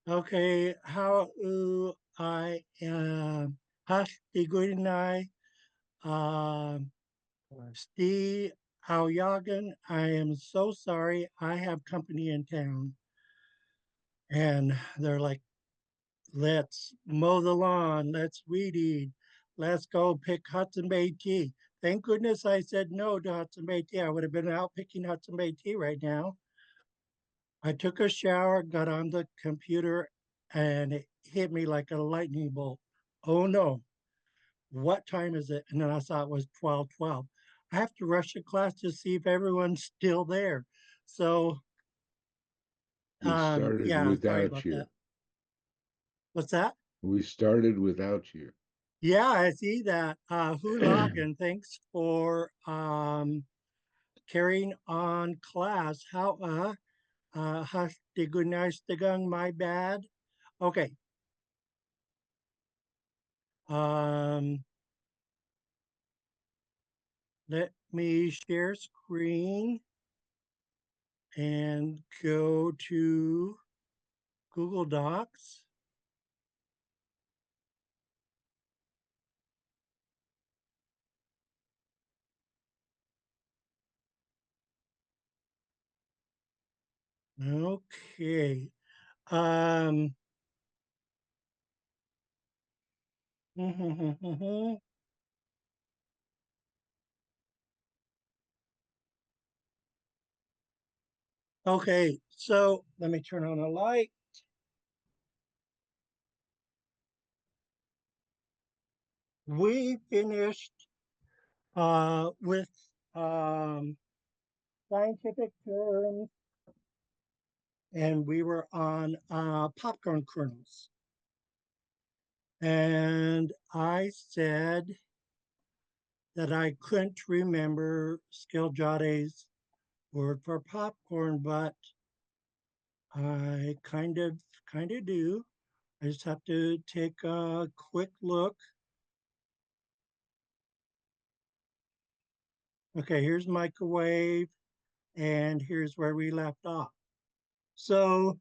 Okay, how I Hasti Goodnight, Steve, how Yagan. I am so sorry. I have company in town, and they're like, let's mow the lawn, let's weed eat, let's go pick Hudson Bay tea. Thank goodness I said no to Hudson Bay tea. I would have been out picking Hudson Bay tea right now. I took a shower, got on the computer, and it hit me like a lightning bolt. Oh no, what time is it? And then I saw it was 12:12. I have to rush to class to see if everyone's still there. So, We started yeah, sorry without about that. you. What's that? We started without you. Yeah, I see that. Hulagan, thanks for carrying on class. How Hashtigunashtigung, my bad. Okay. Um Let me share screen and go to Google Docs. Okay. Um okay, so let me turn on a light. We finished with um scientific terms, and we were on popcorn kernels. And I said that I couldn't remember Skiljade's word for popcorn, but I kind of do. I just have to take a quick look. Okay, here's microwave, and here's where we left off. So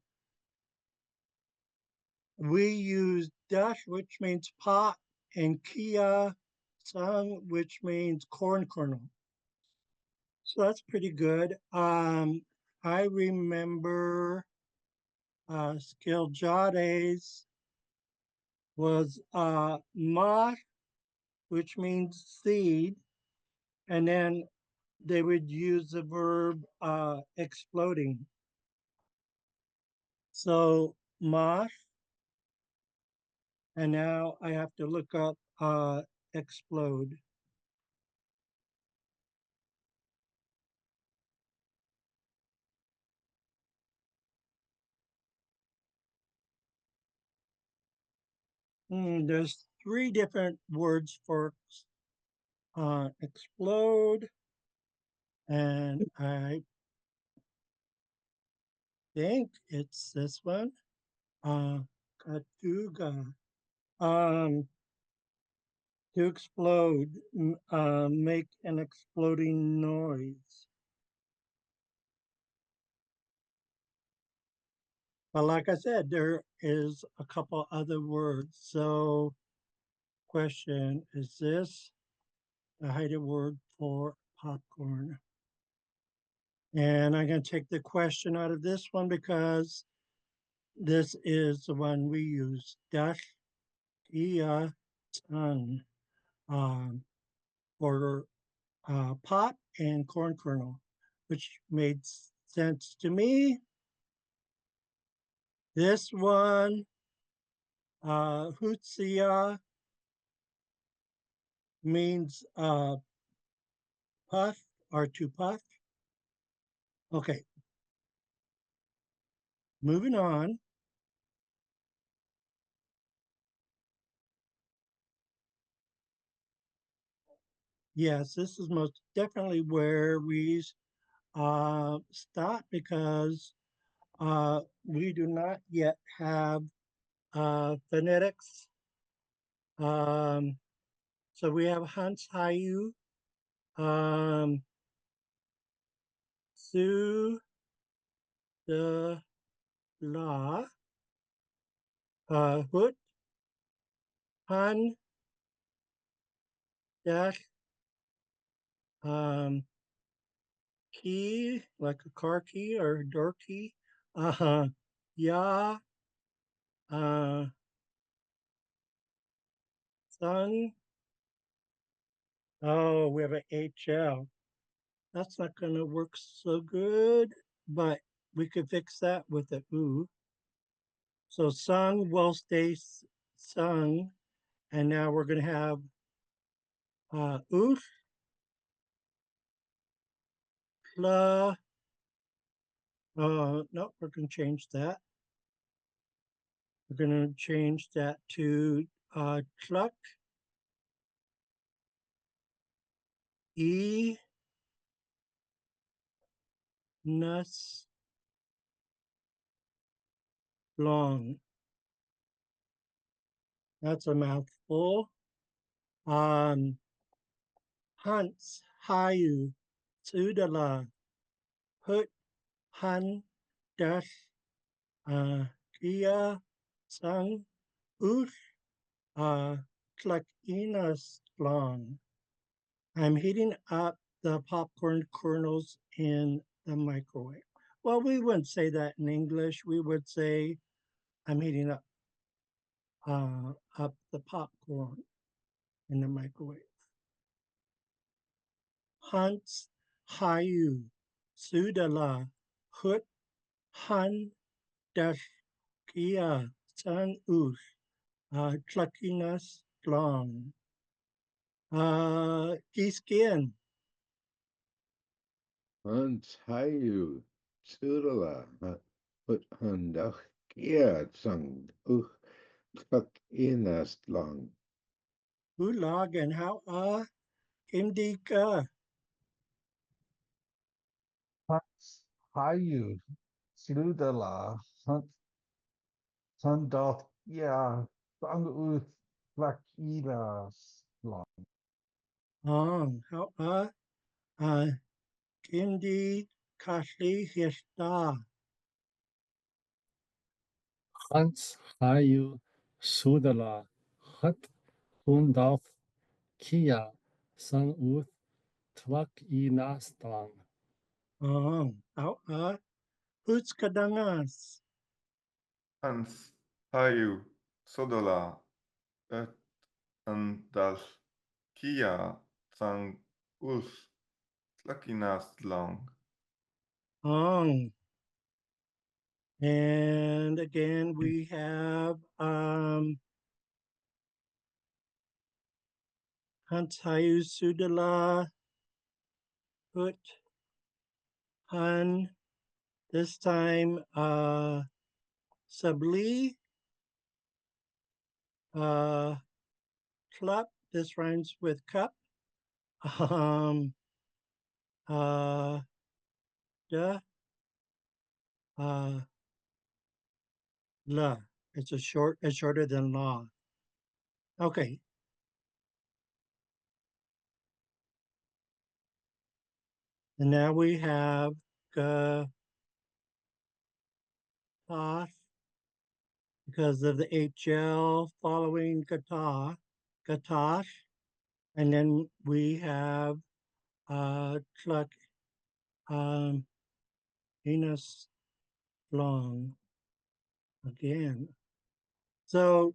we use dash, which means pot, and kia sang, which means corn kernel. So that's pretty good. I remember Skiljades was ma, which means seed, and then they would use the verb exploding. So ma, and now I have to look up explode. There's three different words for explode, and I think it's this one, katuga. Um, to explode, make an exploding noise. But like I said, there is a couple other words. So, question: is this the hidden word for popcorn? And I'm going to take the question out of this one because this is the one we use. Dash ia ton um, for pop and corn kernel, which made sense to me. This one, Hutsia, means puff or to puff. Okay, moving on. Yes, this is most definitely where we stop because we do not yet have phonetics. Um, so we have Hans Hayu, um, Su, the La, Hut, Han, dash, um, key, like a car key or a door key. Ya, uh, Sun. Oh, we have an HL. That's not going to work so good, but we could fix that with a oo. So sung will stay sung, and now we're going to have oof, la. No, we're going to change that. We're going to change that to cluck, e, nus, long. That's a mouthful. Hunts, hayu, sudala, hut, hun, dash, kia, sung, oof, Tlakinas long. I'm heating up the popcorn kernels in the microwave. Well, we wouldn't say that in English. We would say, I'm heating up the popcorn in the microwave. Hans, Hayu, Sudala, Hut, Han, Dash, Kia, San Us, Tlakinas long. Skin. Hans Hayu, Surala, Put Handach, Kia, Sang, Tuck Inast Long. Hulag and how Indika. Hans Hayu, Sludala, Sandoth, yeah, Sanguth, Lakida, How uh Kindi Kashli Hishta. Hans Hayu Sudala Hut Hundaf Kia San Uth Twak Inastang. How Hutskadangas. Hans, Hayu, Sodola, Et, Andal, Kia, Sang, Us, Tlakinas long. And again we have Hantayu Sudala Hut Han. This time Sabli Clup. This rhymes with cup. Um uh Da La. It's shorter than law. Okay. And now we have Gatash because of the HL following Gatash. And then we have Tlak Enos long again. So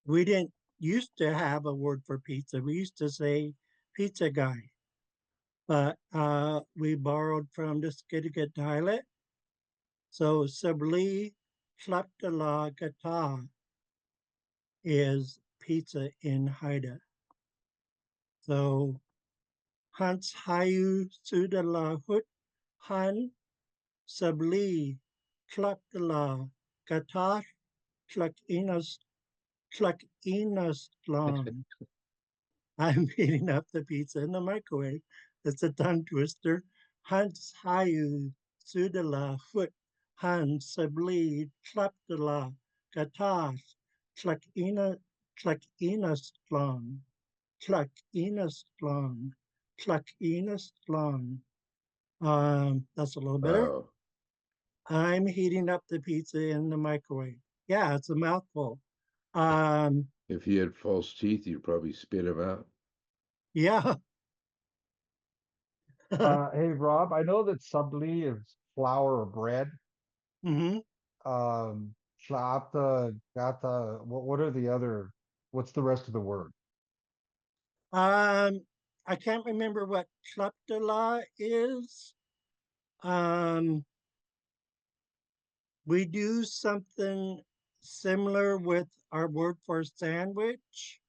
we didn't used to have a word for pizza. We used to say pizza guy, but we borrowed from the Skidegate dialect. So Sabli Tlaptala Gata is pizza in Haida. So Hans Hayu Sudala Hut Han Sabli Tlaptala Gata Tlakinas long. I'm heating up the pizza in the microwave. It's a tongue twister. Hans Hayu Sudala Hut Han Sabli Tlaptala Gatash Tlakinas long. Tlakinas long. That's a little better. Wow. I'm heating up the pizza in the microwave. Yeah, it's a mouthful. Um, If you had false teeth, you'd probably spit them out. yeah. Hey Rob, I know that sabli is flour or bread. hmm Flata, gata, what are the other, what's the rest of the word? I can't remember what kleptala is. Um, we do something similar with our word for sandwich.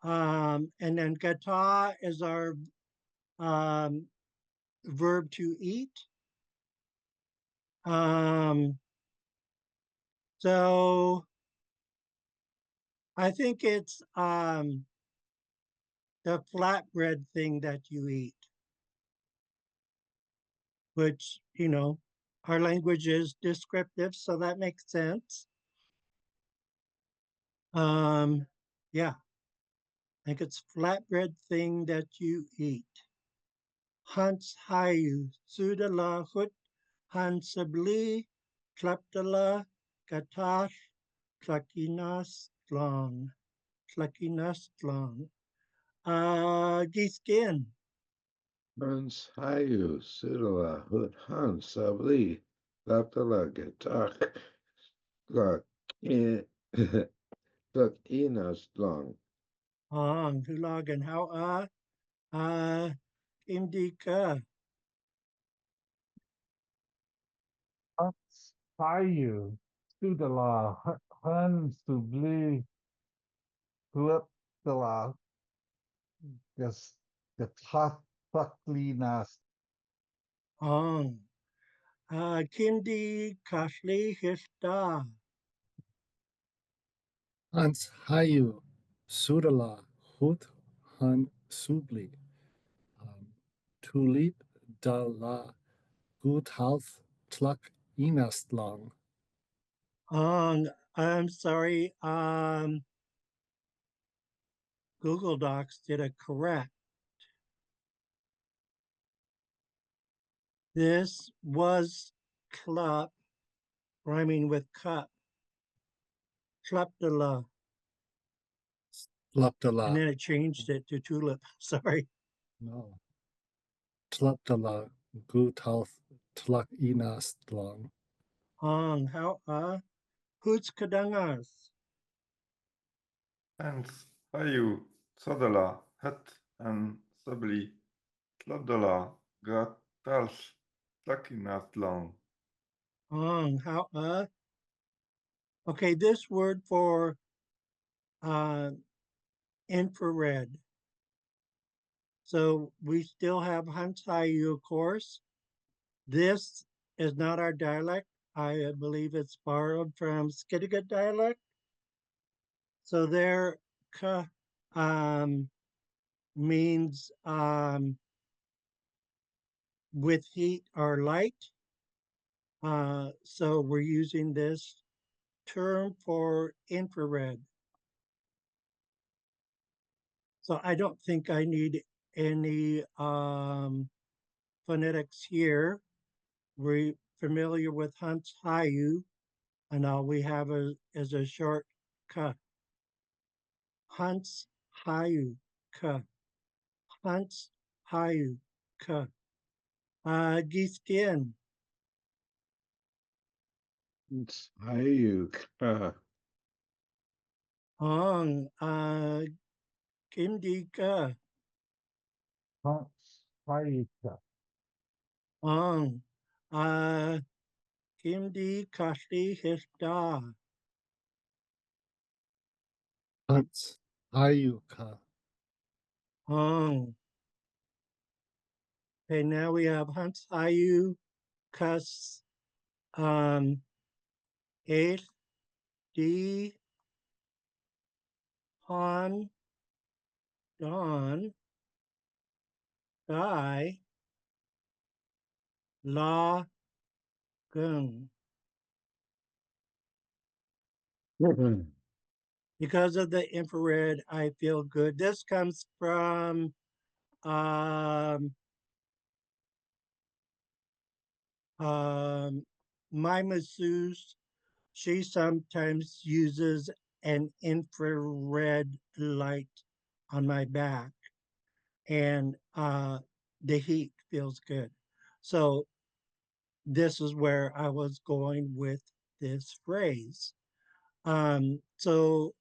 And then gata is our um, verb to eat. Um, so I think it's the flatbread thing that you eat, which, our language is descriptive, so that makes sense. Um, yeah, I think it's flatbread thing that you eat. Hans hayu, sudala hut, hansabli, kleptala, gatash, klakinas long, klakinas long. Giskin. Hans Hayu, Sidala, Hut Han, Sabli, Laptala, Gatak, Glak, Glak Inas Long. Hulag and how Indika. Sayu, Sudala, Han, Subli, Huaptala, Gas, Gataklinas, Ong. Kindi Kashli Hishda. Hans Hayu, Sudala, Hut, Han, Subli, Tulip, Da La, Gut Health, Tlak, Inastlang. I'm sorry. Google Docs did it correct. This was clup, rhyming with cup. Kleptala. And Tlaptala, then it changed it to tulip. Sorry. no. Tlaptala, Gut Health, Tlak, Inastlang. How Hoots Kadangas. Hans hayu sodala het en sabli klabdala gratals tlakinat long. How okay, this word for uh infrared. So we still have Hansayu, of course. This is not our dialect. I believe it's borrowed from Skidegate dialect. So there um, means with heat or light. So we're using this term for infrared. So I don't think I need any phonetics here. We're familiar with Hunt's Hayu, and all we have is a short ka. Hunt's Hayu ka. Hunt's Hayu ka. Giskin. Hans Hayu, Ka, Ong. Kimdi ka. Saika, Ong. Kimdi kashli hishda. Hans Hayu, Ka. Ong. Okay, now we have Hunt's Hayu Kus H D Han Don Guy La Gung. Because of the infrared, I feel good. This comes from um, um, my masseuse, she sometimes uses an infrared light on my back, and the heat feels good. So this is where I was going with this phrase. So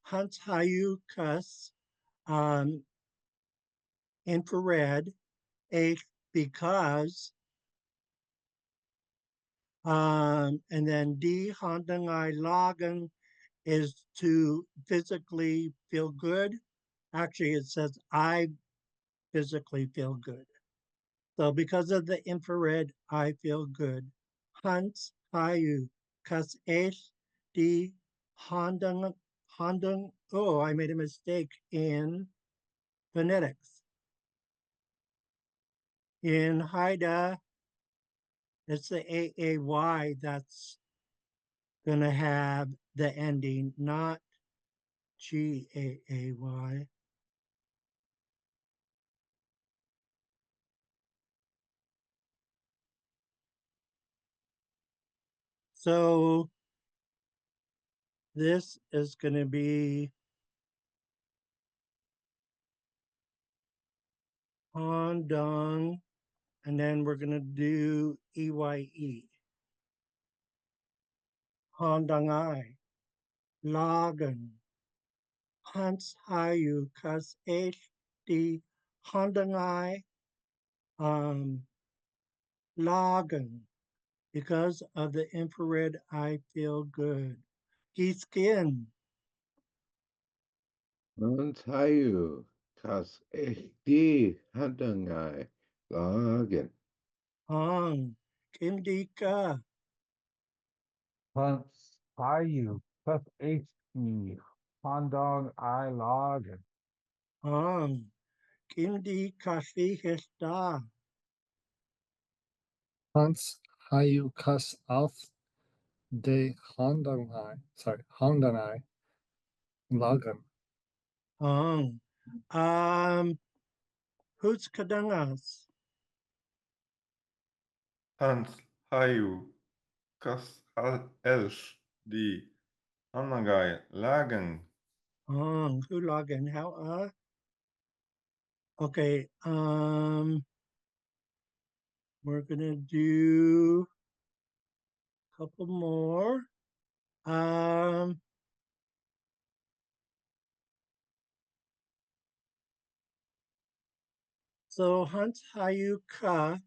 Hans Hayu Kus, um, infrared, A, because, and then D, Handangai Lagen is to physically feel good. Actually, it says I physically feel good. So because of the infrared, I feel good. Hans Hayu Kas H D Handung Handung. Oh, I made a mistake in phonetics. In Haida, it's the AAY that's going to have the ending, not GAAY. So this is going to be Handong, and then we're going to do EYE. Handongai, Lagen, Hans Hayu, Kas HD, Handongai, Lagen. Because of the infrared, I feel good. He's skin, Hans Hayu, Kas HD Handangai Lagen. Hong, Kimdika, Hans Hayu, Plus HD, Handong I Lagen. Hong, Kimdi Kashi Hista, Hans Hayu Kas auf de Hondanai Lagen. Hong, Hoots Kadangas, Hans Hayu Kas Els die Annagai Lagen. Hong, Hulagan, how okay, we're gonna do a couple more. So Hans Hayuka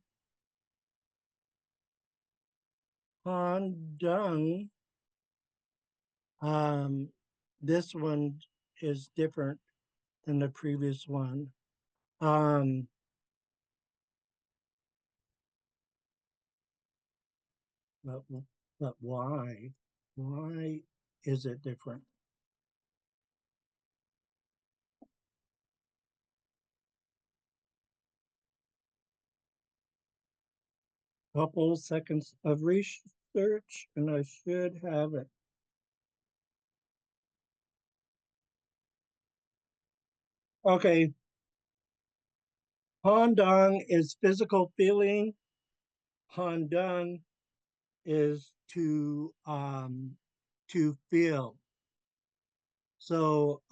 Han Dung. This one is different than the previous one. Um, but, but why? Why is it different? Couple seconds of research, and I should have it. Okay. Handong is physical feeling. Handong is to feel. So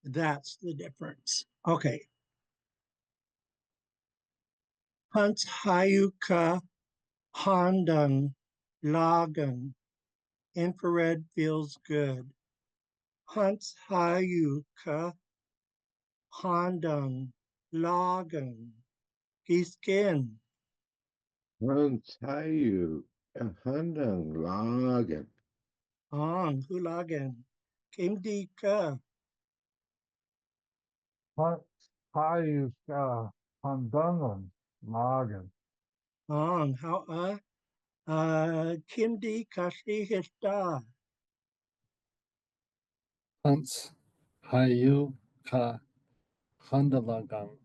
that's the difference. Okay. Hans Hayuka Handong Lagen. Infrared feels good. Hans Hayuka Handong Lagen. Skin. Hans Hayu Handang Lagen. Ang Hulagen. Kimdika. Hans Hayu, Handongan Lagen. Ang how Kimdi Kashi Hista. Hans Hayu Ka Handalagang.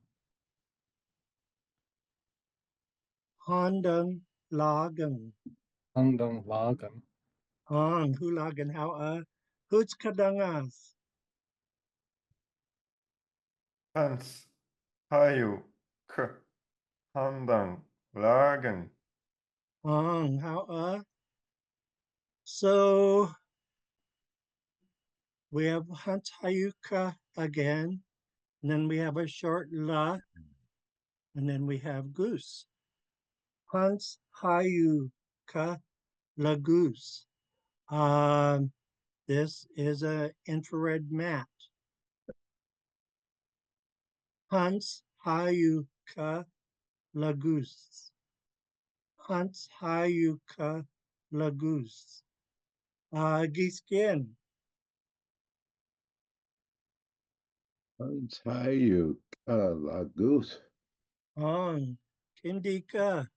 Handong Lagen. Handang Lagen. Ang Hulagen how Huts Kadangas. Hans Hayu K Handang Lagen. How so we have Hunt Hayuka again, and then we have a short la, and then we have goose. Hunt's Hayuka la goose. This is an infrared mat. Hunt's Hayuka la goose. Hunt's Hayuka la goose. Geese skin. Antayu Kalagus. On. Kindika.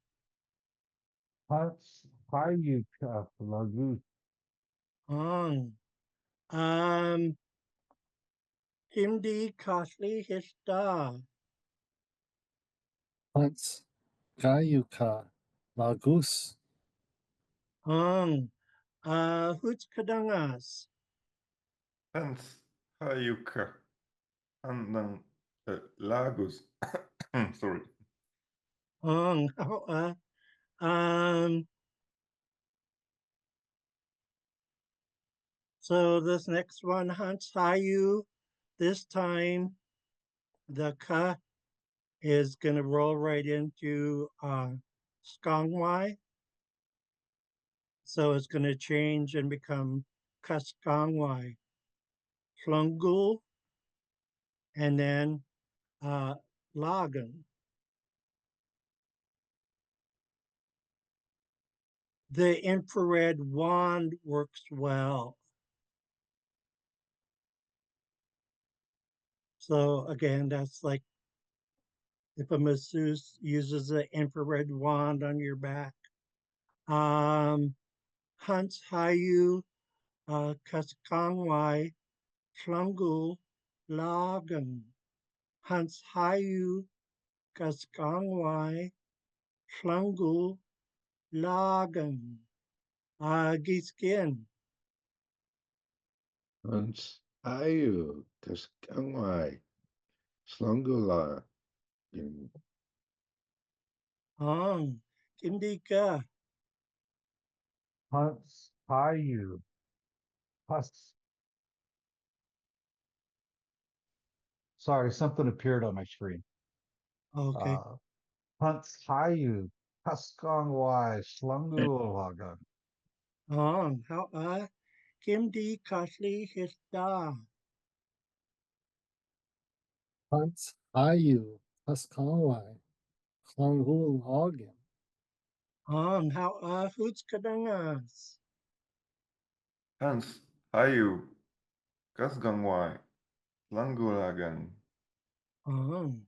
Hunt's Hayuka Lagoose. On. Hindi Kashli Hishda. Hunts, Gayuka, Lagus, On. Hoots Kadangas. Hans Hayuka Handang Lagos. Sorry. On. Um, so this next one, Hunts Hayu. This time the ka is going to roll right into skongwai. So it's going to change and become kaskongwai. Flungul, and then lagan. The infrared wand works well. So again, that's like if a masseuse uses an infrared wand on your back. Hunts Hayu Kaskangwai Flungul Lagan. Hunts Hayu Kaskangwai Flungul Lagan. Giskin. Antayu Kaskangwai. Slungula. Ong. Kindika. Hunt's Hayu. Hus. Sorry, something appeared on my screen. Okay. Hunt's Hayu. Huskongwai. Slungulagan. Ong. How Kimdi Kashli Hishda. Hunts, Ayu, Paskalwai, Klangul Ogin, Ong. How Hoots Kadangas. Hans Hayu Kasgangwai Langulagan. Ong.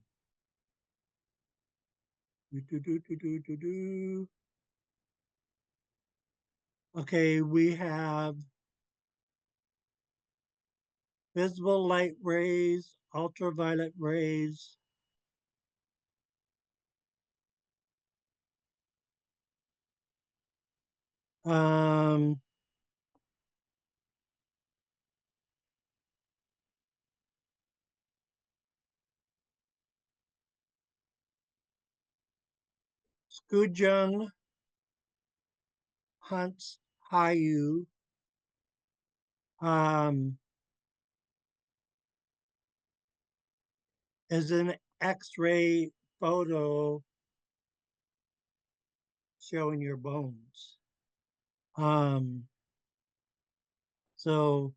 Do. Okay, we have visible light rays, ultraviolet rays, um, Skujung, Hunt's Hayu, um, is an X-ray photo showing your bones. So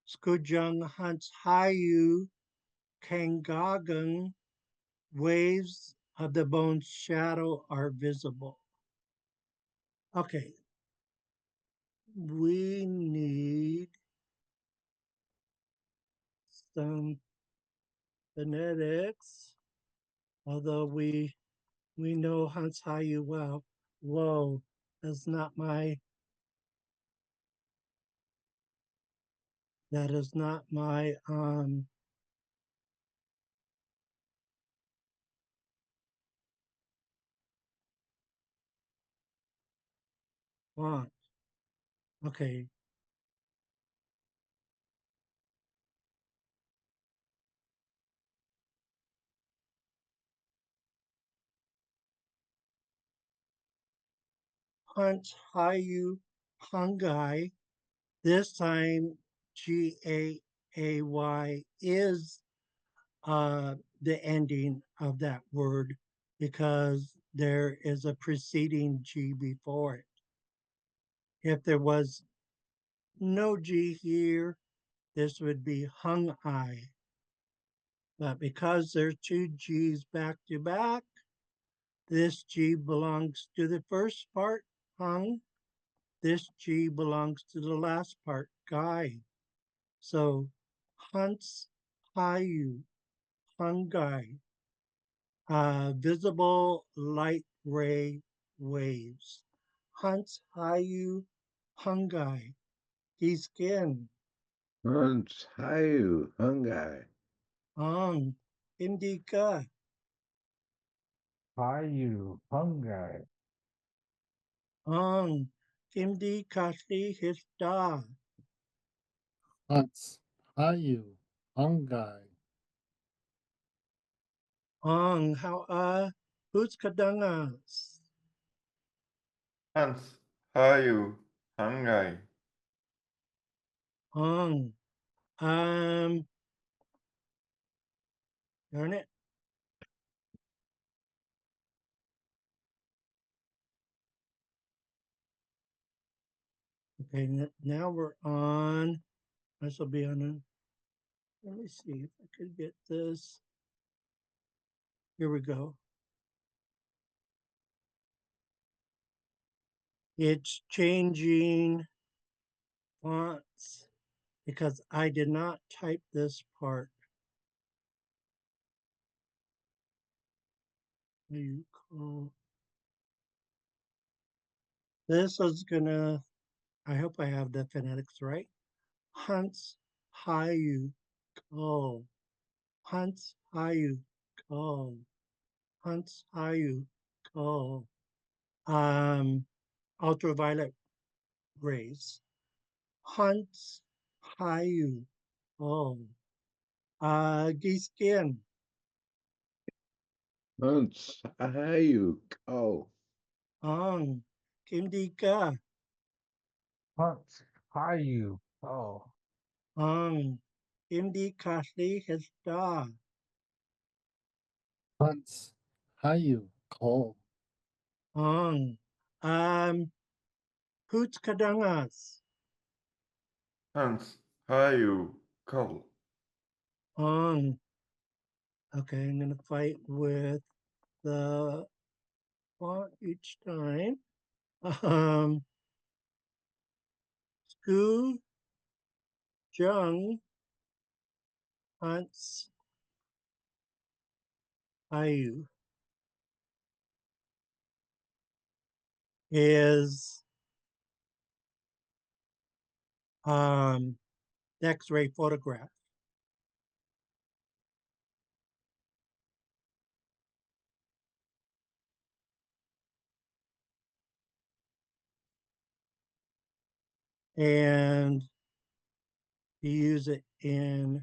Skujung, Hunt's Hayu, Kangagan, waves of the bone's shadow are visible. Okay, we need some phonetics, although we know Hans Hayu well. Whoa, that's not my that is not my font. Okay, Hunt, Hayu, Hungai. This time, Gaay is the ending of that word because there is a preceding G before it. If there was no G here, this would be hung I. But because there's two G's back to back, this G belongs to the first part, hung. This G belongs to the last part, guy. So hunts, hayu, hungai, visible light ray waves. Hunts, hayu, hungai, skin, Hans Hayu Hungai. ang, indika, Hayu, Hungai. ang, hindi kasi hista, Hunts, Hayu, Hungai. ang, how who's kadangas, Hans, Hayu, Hangai. ang, darn it. Okay, now we're on, this will be on a, let me see if I could get this. Here we go. It's changing fonts because I did not type this part. You call this is gonna, I hope I have the phonetics right. Hunts, Hayu, call. Hunts, Hayu, call. Hunts, Hayu, call. Ultraviolet rays. Hunts, Hayu, call. Giskin, Hans Hayu Ko. Ang, Kimdika, Hunt, Hayu. Oh. Ang, Kimdi Kasi Hesta, Hunts, Hayu, Call. Ang, Hoots Kadangas, Hans, Hayu, Kal. Ang. Okay, I'm gonna fight with the font each time. Sku, Jung, Hunts, Ayu is X-ray photograph. And you use it in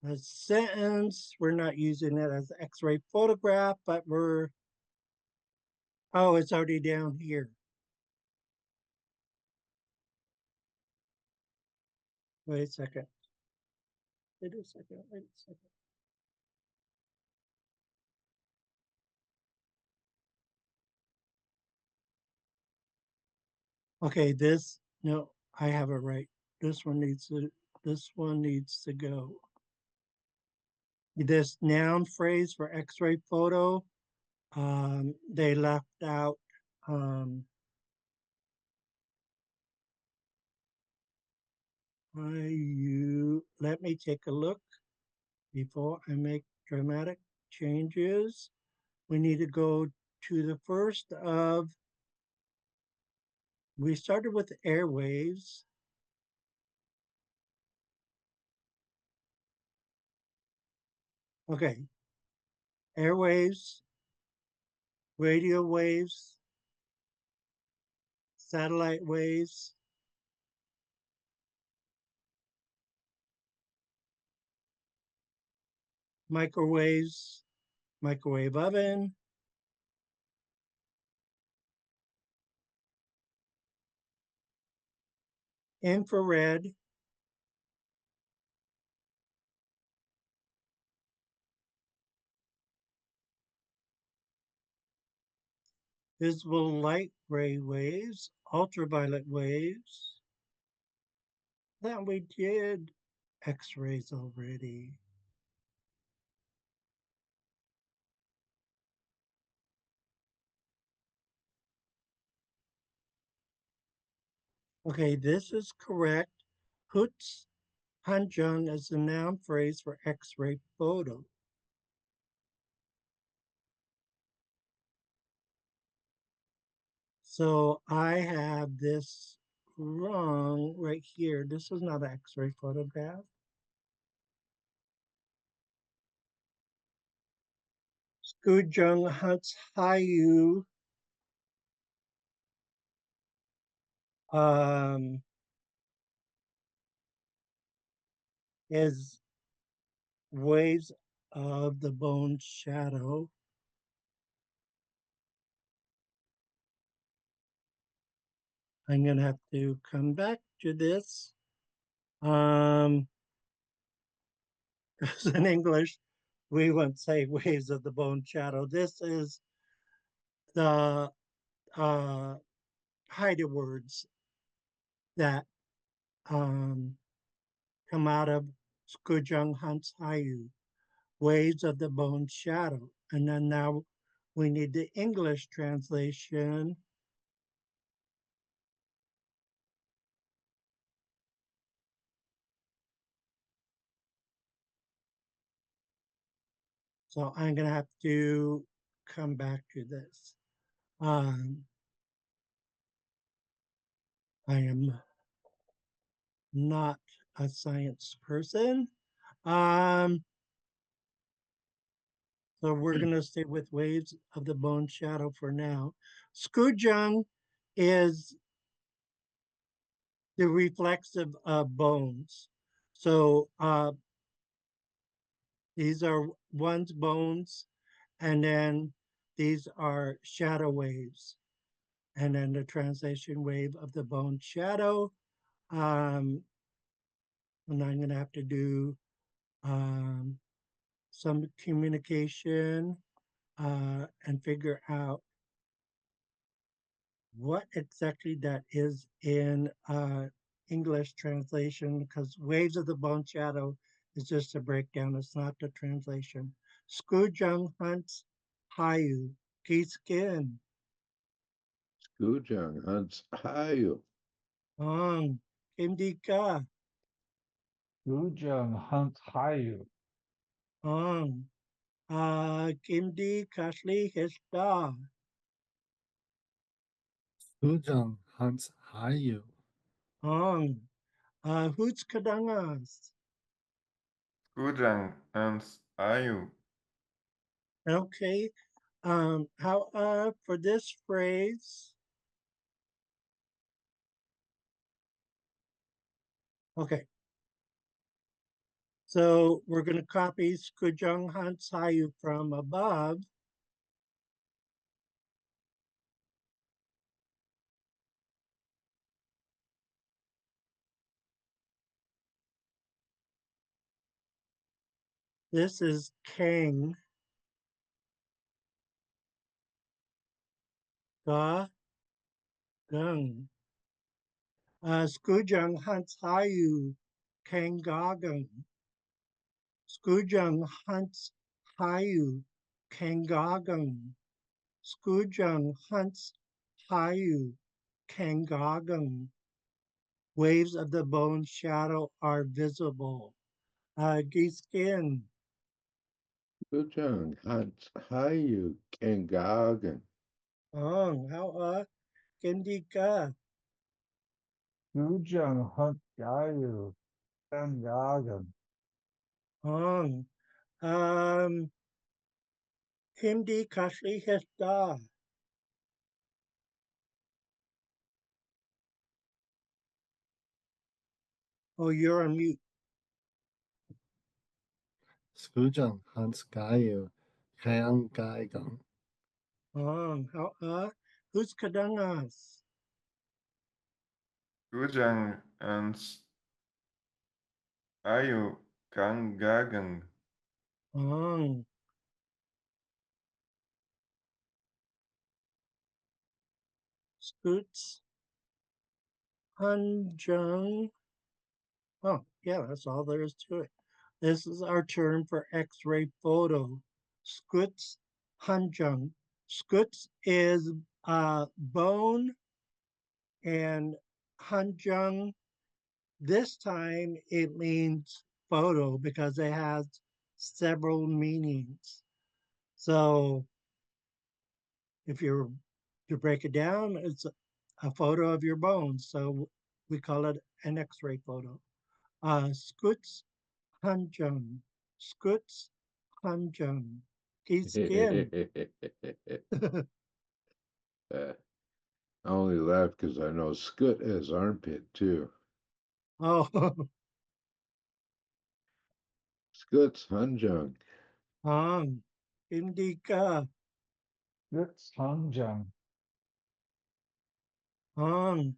a sentence. We're not using it as X-ray photograph, but we're, oh, it's already down here. Wait a second. Wait a second. Wait a second. Okay, this, no, I have it right. This one needs to go. This noun phrase for X-ray photo, they left out let me take a look before I make dramatic changes. We need to go to the first of, we started with airwaves. Okay, airwaves, radio waves, satellite waves, microwaves, microwave oven, infrared, visible light ray waves, ultraviolet waves. That we did X-rays already. Okay, this is correct. Hutz Hanjung is the noun phrase for X-ray photo. So I have this wrong right here. This is not an X-ray photograph. Skujung Hunt's Hayu is waves of the bone shadow. I'm gonna have to come back to this. Because in English, we wouldn't say waves of the bone shadow. This is the Haida words that come out of Skujung Hunt's Hayu, waves of the bone shadow. And then now we need the English translation. So I'm gonna have to come back to this. I am not a science person. So we're gonna stay with waves of the bone shadow for now. Skujung is the reflexive of bones. So these are one's bones, and then these are shadow waves. And then the translation wave of the bone shadow. And I'm gonna have to do some communication and figure out what exactly that is in English translation, because waves of the bone shadow is just a breakdown. It's not the translation. Skujung Hunt's Hayu, Kiskin, Skujang Hunt's Hayu. Ong, Kimdika, Skujung Hunt Hayu. Ong, Kimdi Kashli Hishda, Sujang Hans Hayu. Ong, Hoots Kadangas. Skujang Hans Hayu. Okay, how for this phrase, okay. So we're going to copy Skujung Han Sayu from above. This is Kang Ga Gung. Skujung Han Sayu Kang Ga Gung. Skujung Han Sayu Kang Ga Gung. Skujung Han Sayu Kang Ga Gung. Waves of the bone shadow are visible. Giskin. Skujang Hunt's Hayu Kangagan. How Kendika. Skujung Hunt Gayu. Kangagan. Hong. Hindi Kashli Hesta. Oh, you're on mute. Sujang Hans Gayu. Kayang Gaigang. How who's Kadangas? Skujang ans ayu kang gagang. Scoots Hanjung. Oh, yeah, that's all there is to it. This is our term for X-ray photo. Scoots Hanjung. Scoots is bone, and Hanjung, this time it means photo because it has several meanings. So if you're to break it down, it's a photo of your bones. So we call it an X-ray photo. Scoots Hanjung. Scoots Hanjung. Skin. I only laugh because I know Scoot has armpit too. Oh, Scoot's Hunjung. Hong. Indika. It's Hangjang. Hong.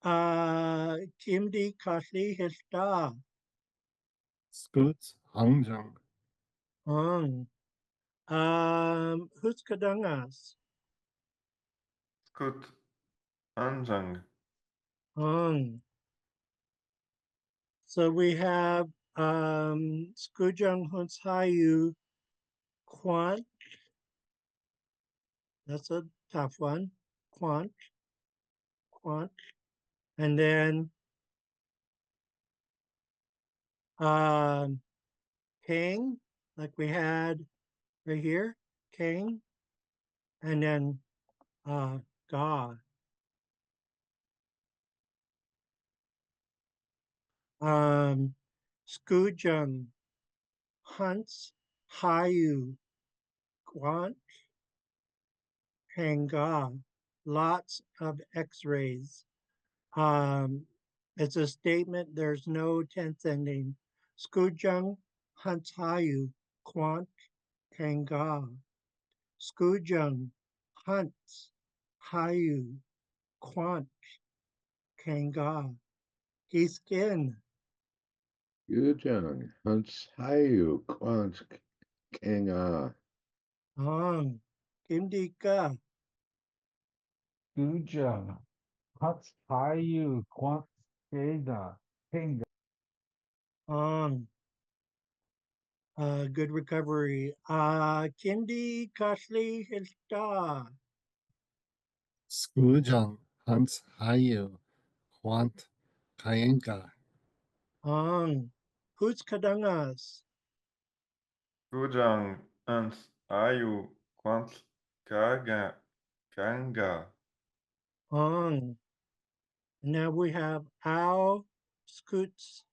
Kimdi Kasli Hista. Scoots Hangjang. Hong. Huskadangas. Skut anjang. Hong. So we have Skujung Hunshayu Quant. That's a tough one. Quant. Quant. And then King, like we had right here, King, and then God. Skujung, Hunts, Hayu, Quant, Hanga, lots of x-rays. It's a statement, there's no tense ending. Skujung, Hunts, Hayu, Quant, Hanga. Skujung, Hunts, Hayu, Quant, Kanga, Giskin, Yujung. Hunts Hayu. Quansk. Kanga. Hong, Kimdika, Gujang. Huts Hayu Quant Kega. Kinga. Hong. Good recovery. Kindi Kashli Hista, Scujang Hans Hayu. Quant Kayenga. Hong. Who's Kadangas? Gujang ans ayu kwant kaga kanga. Hong. Now we have Ao, Scoots,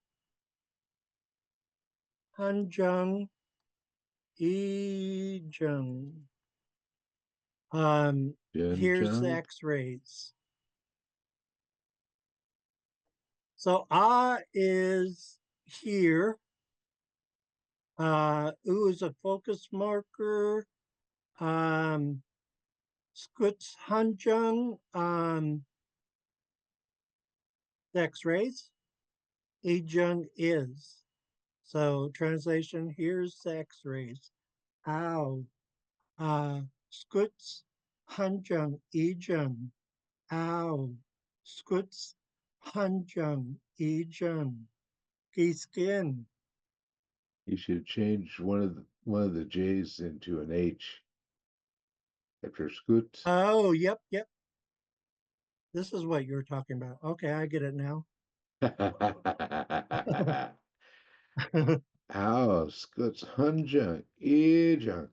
Hanjung, Ejung. Here's the Jinjung. x-rays. So is here. U is a focus marker. Skuts Hanjung, the x-rays. Ejung is. So translation, here's the x-rays. Ow. Skuts Hanjung, Ejung. Ow. Skuts Hanjung, Ejung. Skin. You should change one of the J's into an H after Scoot. Oh, yep. This is what you're talking about. Okay, I get it now. Ow, Scoot's Hunjung. Ejung.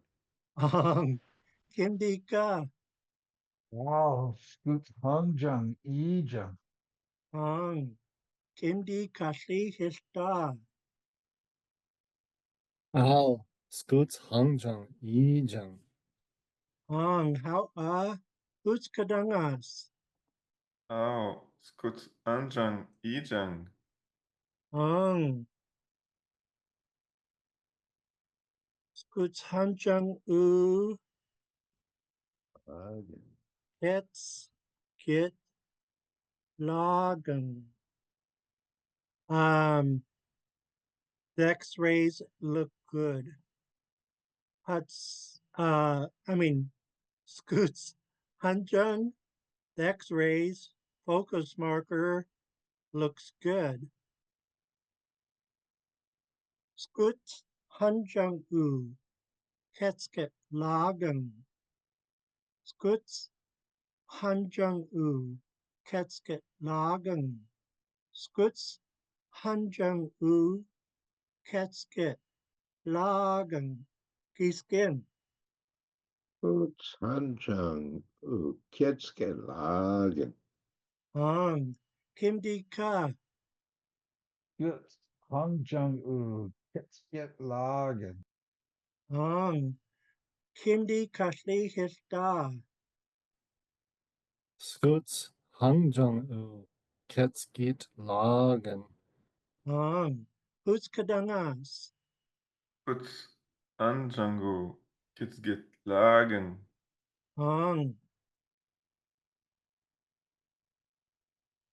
Kimdika, Wow. Scoot Hangjang. Ejang. Kimdi Kashi Hista, Ao Scoots Hangjang Yijang. How Who's Kadangas, Ao skut anjang ijang. Skuts Hanjang U, Hagen. Kets, Kit, Lagen, The X-rays look good. Scoots Hanjung, the X-rays focus marker looks good. Scoot Hanjung U, Ketsket Lagen. Scoots Hanjung U, Ketsket Lagen. Scoots Hanjung U, Ketsket Lagen. Kiskin. Boots, Hanjang, Ketskelagen. Ang Kimdi Ka. Gut. Hangjang-u. Get lagen. Ang Kimdi Kashli Hista. Scoots Hangjang-u. Ketskit Lagen. Ang Hoots Kadangas. Puts Anjango. Kids get lagen. Ang.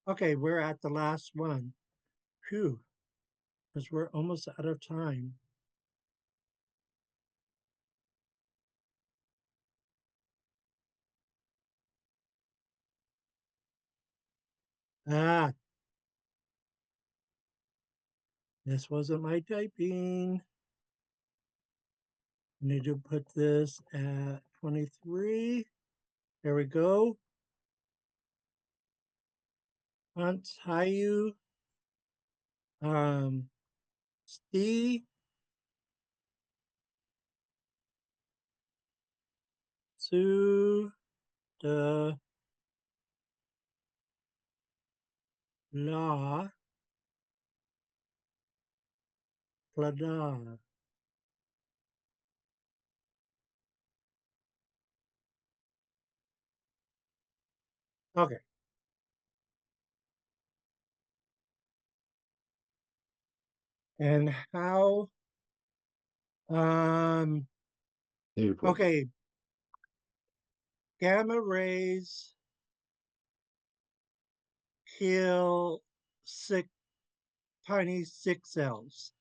Okay, we're at the last one. Phew, because we're almost out of time. Ah, this wasn't my typing. I need to put this at 23. There we go. Hunt Hayu. Steve. To the law. Plada. Okay. And how April. okay, gamma rays kill tiny sick cells.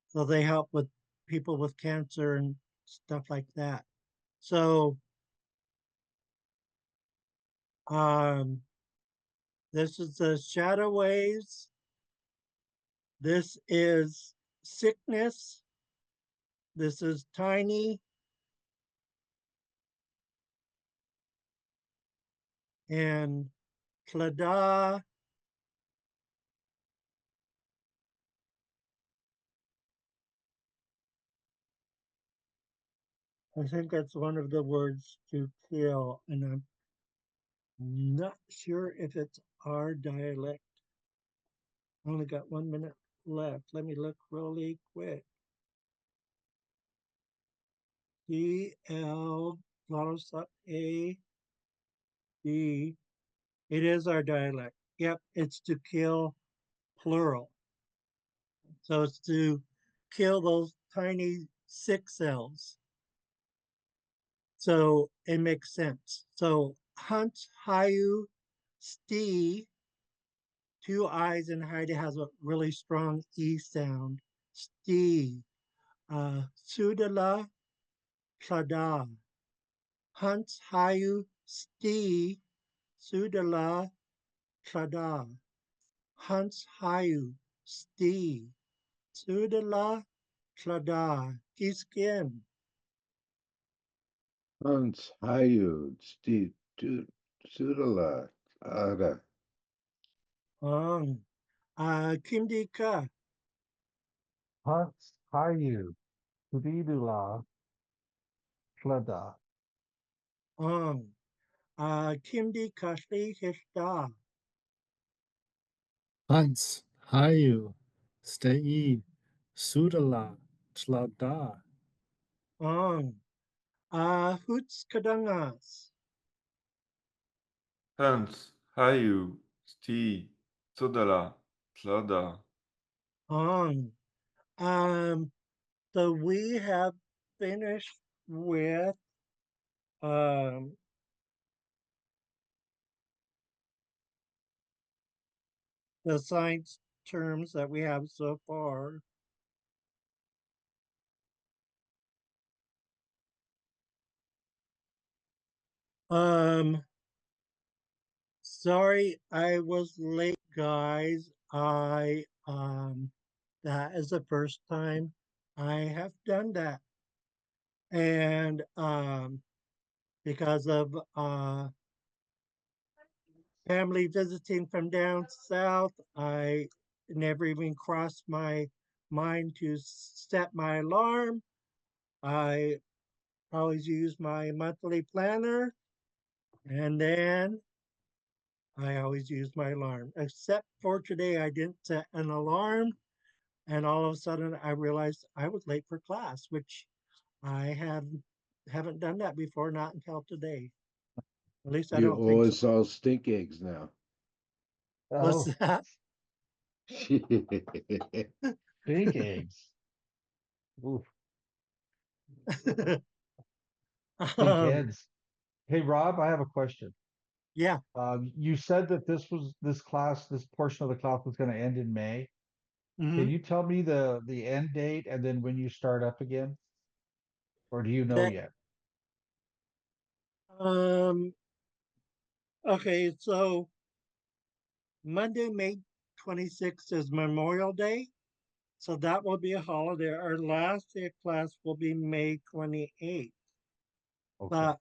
So they help with people with cancer and stuff like that. So this is the shadow waves. This is sickness. This is tiny. And Plada. I think that's one of the words to kill, and I'm not sure if it's our dialect. I only got 1 minute left. Let me look really quick. DL A D. It is our dialect. Yep, it's to kill plural. So it's to kill those tiny sick cells. So it makes sense. So Hunt, Hayu, Stee, two I's in Haida has a really strong E sound. Stee, Sudala, Plada. Hunt, Hayu, Stee, Sudala, Plada. Hunt, Hayu, Stee, Sudala, Plada. Kiskin. Hans, Hayud, Steve, Sudala, Ada. Ang. Kimdika. Hans hayu. Tudidula. Plada. Ang. Kimdi Kashli Hishda. Hans Hayu. Stei Sudala Tlada. Ang. Hoots Kadangas. Hans, Hayu, Sti, Sudala, Tlada. Ang. So we have finished with the science terms that we have so far. Um, sorry I was late, guys. That is the first time I have done that. And because of family visiting from down south, I never even crossed my mind to set my alarm. I always use my monthly planner, and then I always use my alarm. Except for today, I didn't set an alarm, and all of a sudden I realized I was late for class, which I haven't done that before, not until today. At least I You don't think owe so. us all stink eggs now. What's Oh, that? big eggs. Oof, big um, heads. Hey, Rob, I have a question. yeah. You said that this portion of the class was going to end in May. Can Hmm. you tell me the end date and then when you start up again? Or do you know That yet? um okay, so Monday, May 26th is Memorial Day. So that will be a holiday. Our last day of class will be May 28th. Okay. But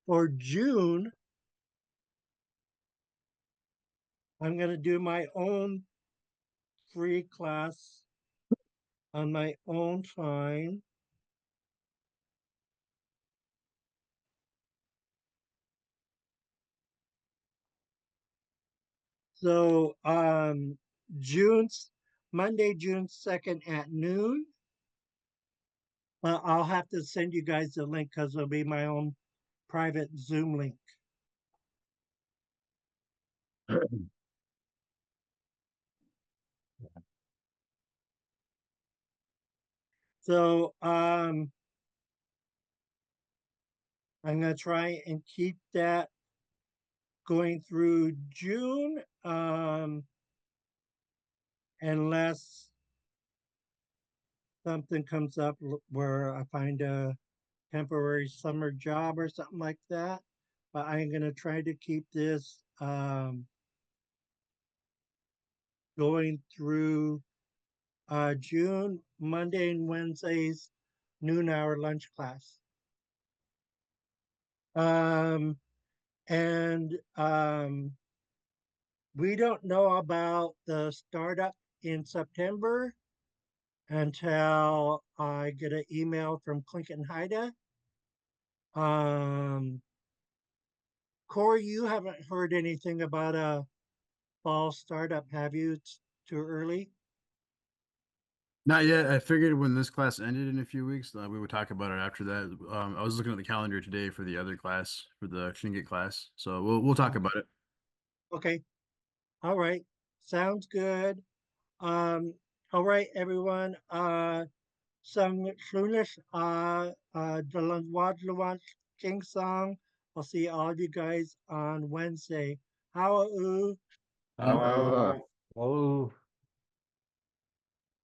for June, I'm going to do my own free class on my own time. So June's Monday, June 2nd at noon. I'll have to send you guys the link because it'll be my own private Zoom link. So I'm gonna try and keep that going through June, unless something comes up where I find a temporary summer job or something like that. But I'm gonna try to keep this going through June, Monday and Wednesdays, noon hour lunch class. Um, and we don't know about the startup in September until I get an email from Clinton Haida. Um, Corey, you haven't heard anything about a fall startup, have you? It's too early. Not yet. I figured when this class ended in a few weeks, we would talk about it after that. I was looking at the calendar today for the other class, for the Shinget class. So we'll talk about it. Okay. All right. Sounds good. Um, all right, everyone. Some Soonish, the Luan King song. I'll see all of you guys on Wednesday. How Uh, How Uh, are oh.